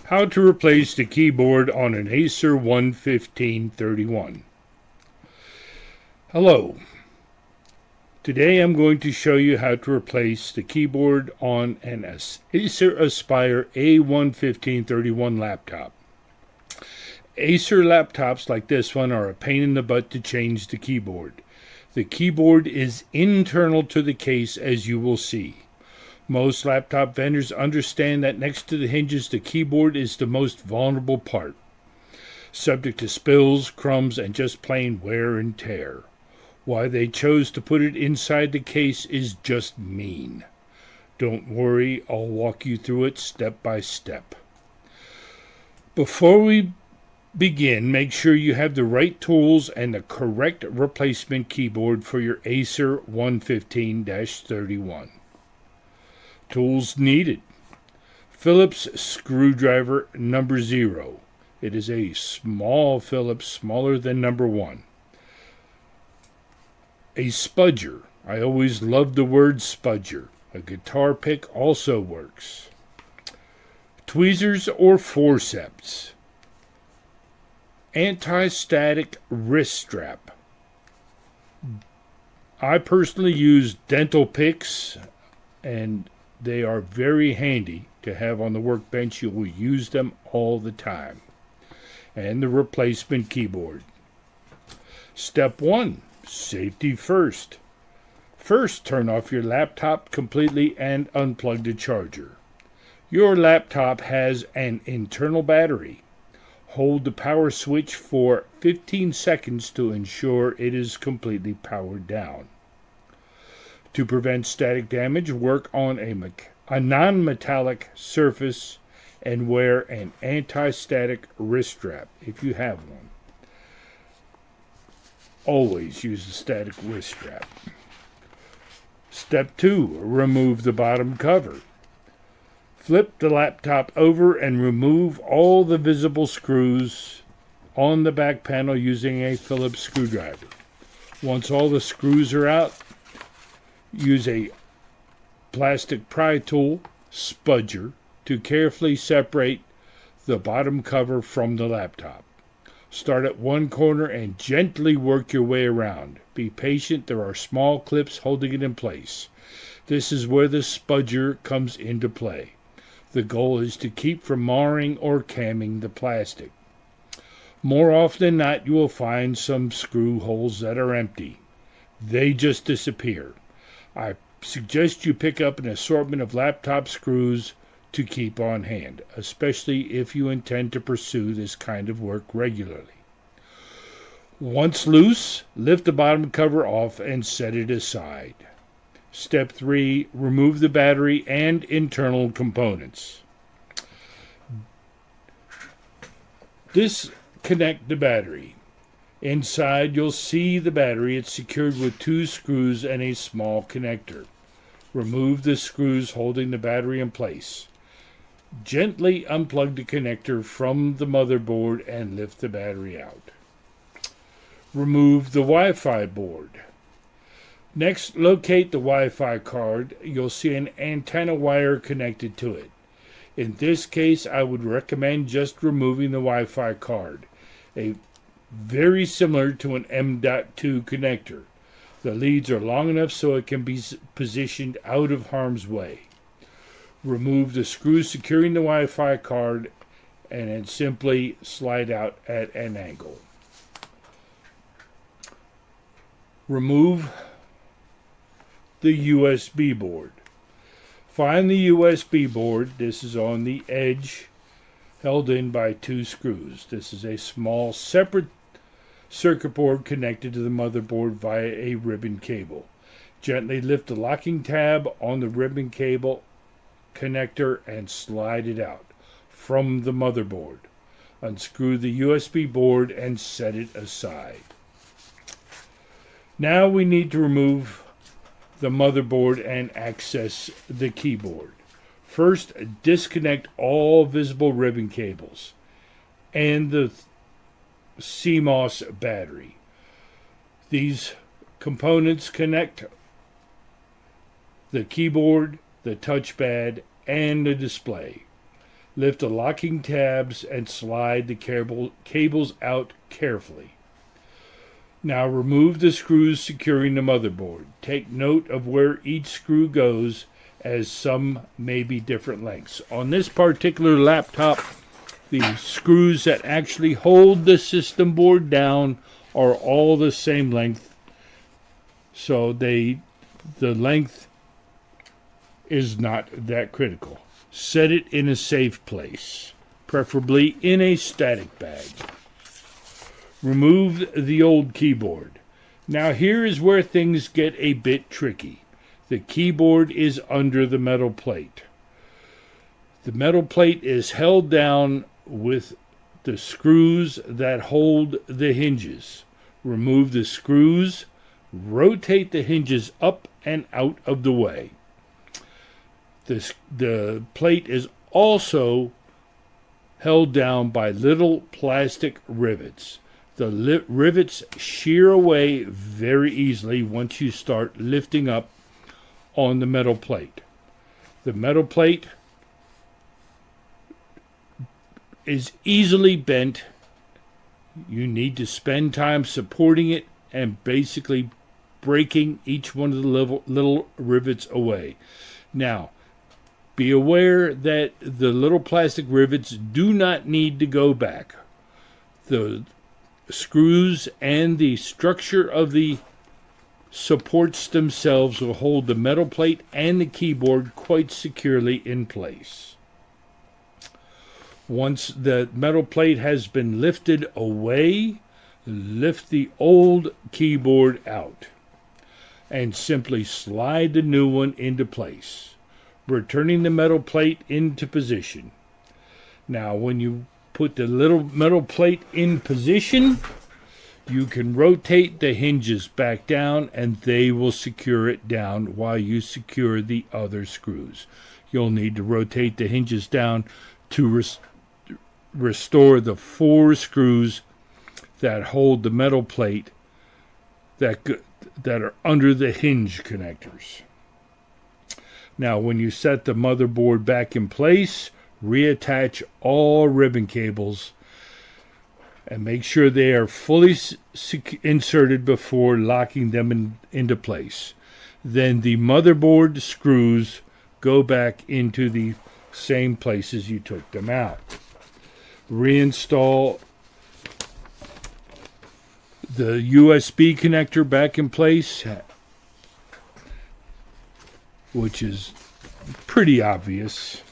How to replace the keyboard on an Acer A115-31. Hello. Today I'm going to show you how to replace the keyboard on an Acer Aspire A115-31 laptop. Acer laptops like this one are a pain in the butt to change the keyboard. The keyboard is internal to the case, as you will see. Most laptop vendors understand that next to the hinges, the keyboard is the most vulnerable part, subject to spills, crumbs, and just plain wear and tear. Why they chose to put it inside the case is just mean. Don't worry, I'll walk you through it step by step. Before we begin, make sure you have the right tools and the correct replacement keyboard for your Acer A115-31. Tools needed. Phillips screwdriver number 0. It is a small Phillips, smaller than number 1. A spudger. I always loved the word spudger. A guitar pick also works. Tweezers or forceps. Anti-static wrist strap. I personally use dental picks, and they are very handy to have on the workbench. You will use them all the time. And the replacement keyboard. Step 1. Safety first. First, turn off your laptop completely and unplug the charger. Your laptop has an internal battery. Hold the power switch for 15 seconds to ensure it is completely powered down. To prevent static damage, work on a non-metallic surface and wear an anti-static wrist strap if you have one. Always use the static wrist strap. Step 2. Remove the bottom cover. Flip the laptop over and remove all the visible screws on the back panel using a Phillips screwdriver. Once all the screws are out, use a plastic pry tool, spudger, to carefully separate the bottom cover from the laptop. Start at one corner and gently work your way around. Be patient, there are small clips holding it in place. This is where the spudger comes into play. The goal is to keep from marring or camming the plastic. More often than not, you will find some screw holes that are empty. They just disappear. I suggest you pick up an assortment of laptop screws to keep on hand, especially if you intend to pursue this kind of work regularly. Once loose, lift the bottom cover off and set it aside. Step 3. Remove the battery and internal components. Disconnect the battery. Inside, you'll see the battery. It's secured with 2 screws and a small connector. Remove the screws holding the battery in place. Gently unplug the connector from the motherboard and lift the battery out. Remove the Wi-Fi board. Next, locate the Wi-Fi card. You'll see an antenna wire connected to it. In this case, I would recommend just removing the Wi-Fi card. Very similar to an M.2 connector. The leads are long enough so it can be positioned out of harm's way. Remove the screw securing the Wi-Fi card and then simply slide out at an angle. Remove the USB board. Find the USB board. This is on the edge, held in by 2 screws. This is a small separate circuit board connected to the motherboard via a ribbon cable. Gently lift the locking tab on the ribbon cable connector and slide it out from the motherboard. Unscrew the USB board and set it aside. Now we need to remove the motherboard and access the keyboard. First, disconnect all visible ribbon cables and the CMOS battery. These components connect the keyboard, the touchpad, and the display. Lift the locking tabs and slide the cables out carefully. Now remove the screws securing the motherboard. Take note of where each screw goes, as some may be different lengths. On this particular laptop, the screws that actually hold the system board down are all the same length, so the length is not that critical. Set it in a safe place, preferably in a static bag. Remove the old keyboard. Now here is where things get a bit tricky. The keyboard is under the metal plate. The metal plate is held down with the screws that hold the hinges. Remove the screws, rotate the hinges up and out of the way. The plate is also held down by little plastic rivets. The rivets shear away very easily once you start lifting up on the metal plate. The metal plate is easily bent. You need to spend time supporting it and basically breaking each one of the little rivets away. Now, be aware that the little plastic rivets do not need to go back. The screws and the structure of the supports themselves will hold the metal plate and the keyboard quite securely in place. Once the metal plate has been lifted away, lift the old keyboard out and simply slide the new one into place, returning the metal plate into position. Now, when you put the little metal plate in position, you can rotate the hinges back down and they will secure it down while you secure the other screws. You'll need to rotate the hinges down to restore the 4 screws that hold the metal plate that are under the hinge connectors. Now, when you set the motherboard back in place, reattach all ribbon cables and make sure they are fully inserted before locking them into place. Then the motherboard screws go back into the same places you took them out. Reinstall the USB connector back in place, which is pretty obvious.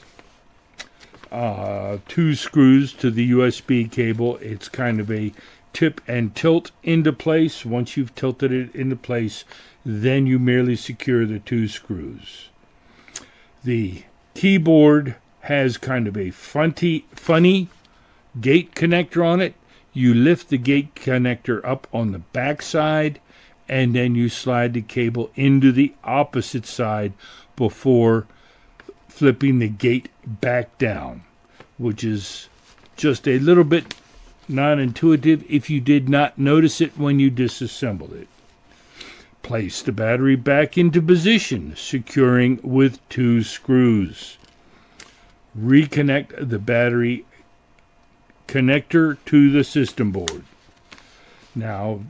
2 screws to the USB cable. It's kind of a tip and tilt into place. Once you've tilted it into place, then you merely secure the 2 screws. The keyboard has kind of a funny gate connector on it. You lift the gate connector up on the back side, and then you slide the cable into the opposite side before flipping the gate back down, which is just a little bit non-intuitive if you did not notice it when you disassembled it. Place the battery back into position, securing with 2 screws. Reconnect the battery connector to the system board. Now,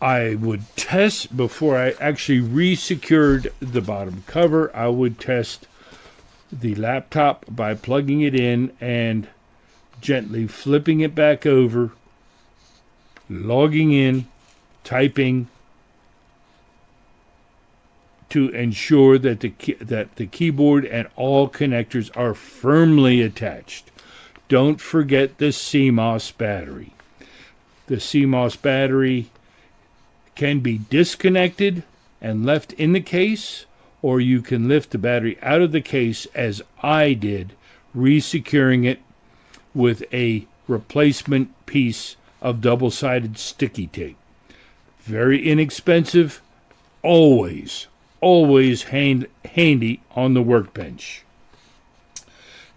I would test, before I actually re-secured the bottom cover, I would test the laptop by plugging it in and gently flipping it back over, logging in, typing to ensure that the keyboard and all connectors are firmly attached. Don't forget the CMOS battery. The CMOS battery can be disconnected and left in the case, or you can lift the battery out of the case, as I did, re-securing it with a replacement piece of double-sided sticky tape. Very inexpensive, always handy on the workbench.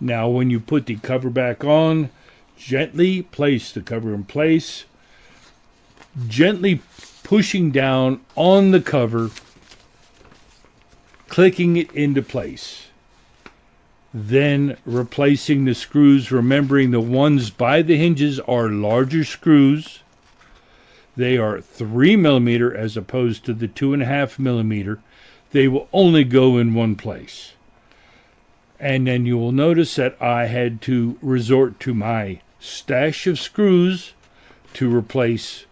Now, when you put the cover back on, gently place the cover in place, gently pushing down on the cover, clicking it into place. Then replacing the screws, remembering the ones by the hinges are larger screws. They are 3 millimeter as opposed to the 2.5 millimeter. They will only go in one place. And then you will notice that I had to resort to my stash of screws to replace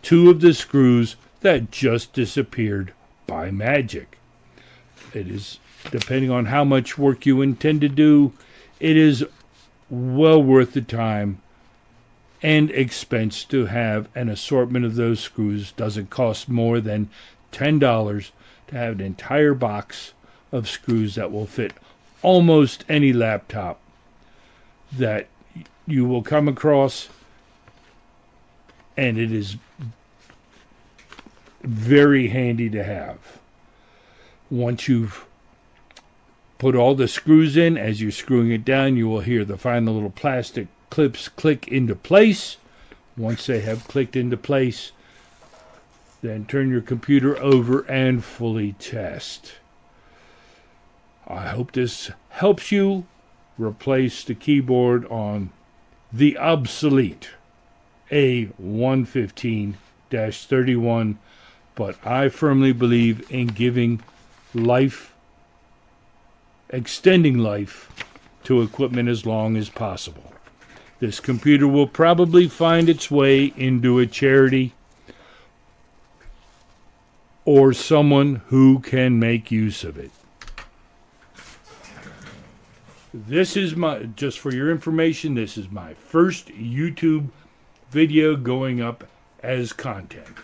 2 of the screws that just disappeared by magic. It is, depending on how much work you intend to do, it is well worth the time and expense to have an assortment of those screws. Doesn't cost more than $10 to have an entire box of screws that will fit almost any laptop that you will come across, and it is very handy to have. Once you've put all the screws in, as you're screwing it down, you will hear the final little plastic clips click into place. Once they have clicked into place, then turn your computer over and fully test. I hope this helps you replace the keyboard on the obsolete A115-31, but I firmly believe in giving life, extending life to equipment as long as possible. This computer will probably find its way into a charity or someone who can make use of it. This is my, just for your information, this is my first YouTube video going up as content.